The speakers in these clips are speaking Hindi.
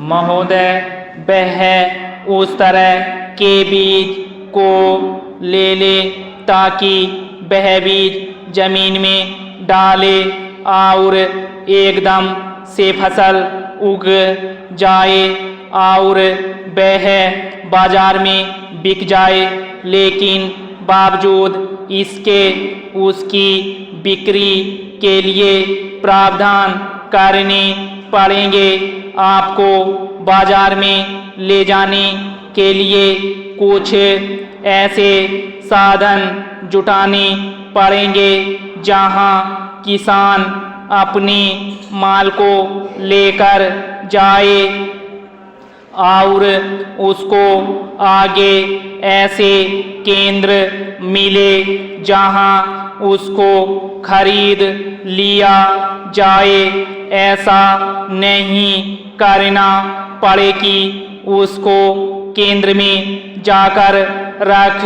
महोदय, वह उस तरह के बीज को ले ले ताकि वह बीज जमीन में डाले और एकदम से फसल उग जाए और वह बाजार में बिक जाए, लेकिन बावजूद इसके उसकी बिक्री के लिए प्रावधान करने पड़ेंगे। आपको बाजार में ले जाने के लिए कुछ ऐसे साधन जुटाने पड़ेंगे जहां किसान अपने माल को लेकर जाए और उसको आगे ऐसे केंद्र मिले जहां उसको खरीद लिया जाए। ऐसा नहीं करना पड़े कि उसको केंद्र में जाकर रख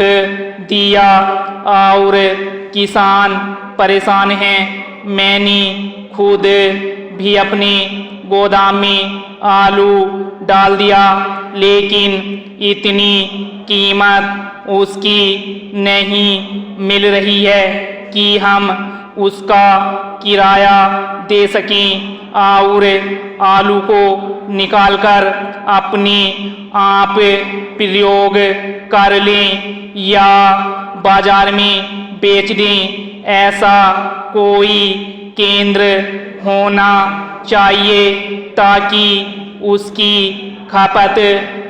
दिया और किसान परेशान हैं। मैंने खुद भी अपने गोदाम में आलू डाल दिया, लेकिन इतनी कीमत उसकी नहीं मिल रही है कि हम उसका किराया दे सकें और आलू को निकालकर अपने आप प्रयोग कर लें या बाजार में बेच दें। ऐसा कोई केंद्र होना चाहिए ताकि उसकी खपत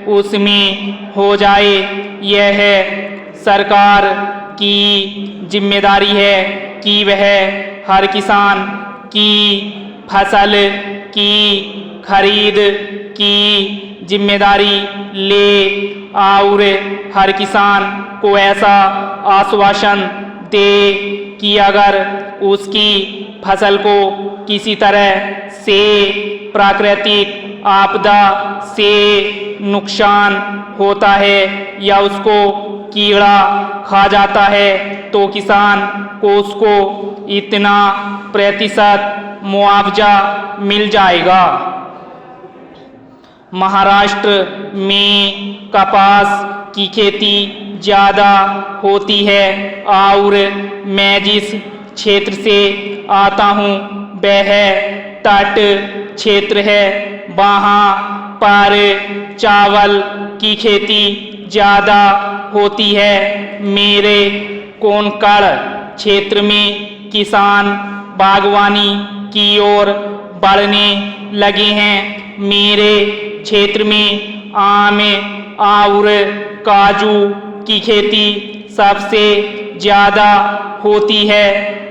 उसमें हो जाए। यह सरकार की जिम्मेदारी है कि वह हर किसान की फसल की खरीद की जिम्मेदारी ले और हर किसान को ऐसा आश्वासन दे कि अगर उसकी फसल को किसी तरह से प्राकृतिक आपदा से नुकसान होता है या उसको कीड़ा खा जाता है तो किसान को उसको इतना प्रतिशत मुआवजा मिल जाएगा। महाराष्ट्र में कपास की खेती ज़्यादा होती है और मैं जिस क्षेत्र से आता हूँ वह तट क्षेत्र है। वहाँ पर चावल की खेती ज़्यादा होती है। मेरे कोंकण क्षेत्र में किसान बागवानी की ओर बढ़ने लगे हैं। मेरे क्षेत्र में आम और काजू की खेती सबसे ज़्यादा होती है।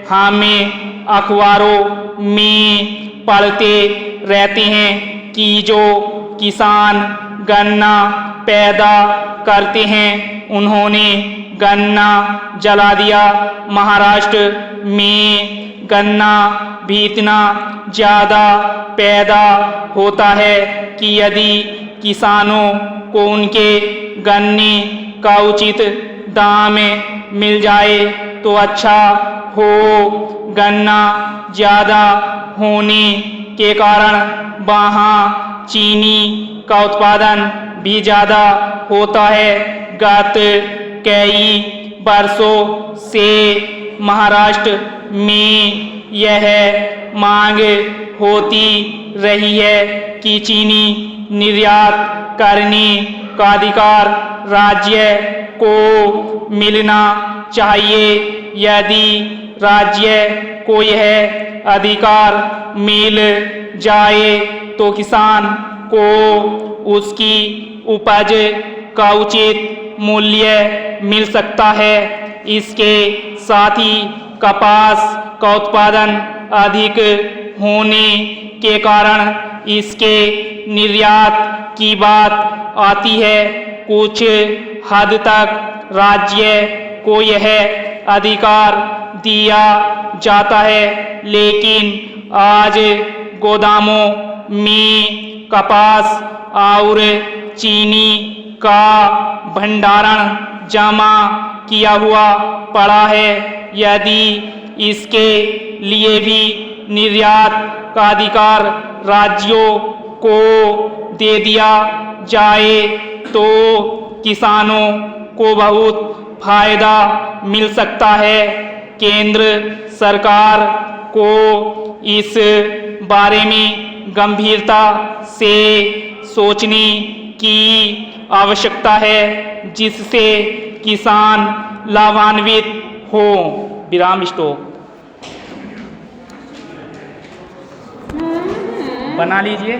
हमें अखबारों में पढ़ते रहते हैं कि जो किसान गन्ना पैदा करते हैं उन्होंने गन्ना जला दिया। महाराष्ट्र में गन्ना भी इतना ज़्यादा पैदा होता है कि यदि किसानों को उनके गन्ने का उचित दाम मिल जाए तो अच्छा हो। गन्ना ज़्यादा होने के कारण वहाँ चीनी का उत्पादन भी ज़्यादा होता है। गत कई वर्षों से महाराष्ट्र में यह मांग होती रही है कि चीनी निर्यात करने का अधिकार राज्य को मिलना चाहिए। यदि राज्य को यह अधिकार मिल जाए तो किसान को उसकी उपज का उचित मूल्य मिल सकता है। इसके साथ ही कपास का उत्पादन अधिक होने के कारण इसके निर्यात की बात आती है। कुछ हद तक राज्य को यह अधिकार दिया जाता है, लेकिन आज गोदामों में कपास और चीनी का भंडारण जमा किया हुआ पड़ा है। यदि इसके लिए भी निर्यात का अधिकार राज्यों को दे दिया जाए तो किसानों को बहुत फायदा मिल सकता है। केंद्र सरकार को इस बारे में गंभीरता से सोचने की आवश्यकता है जिससे किसान लाभान्वित हो। विराम स्टॉप। बना लीजिए।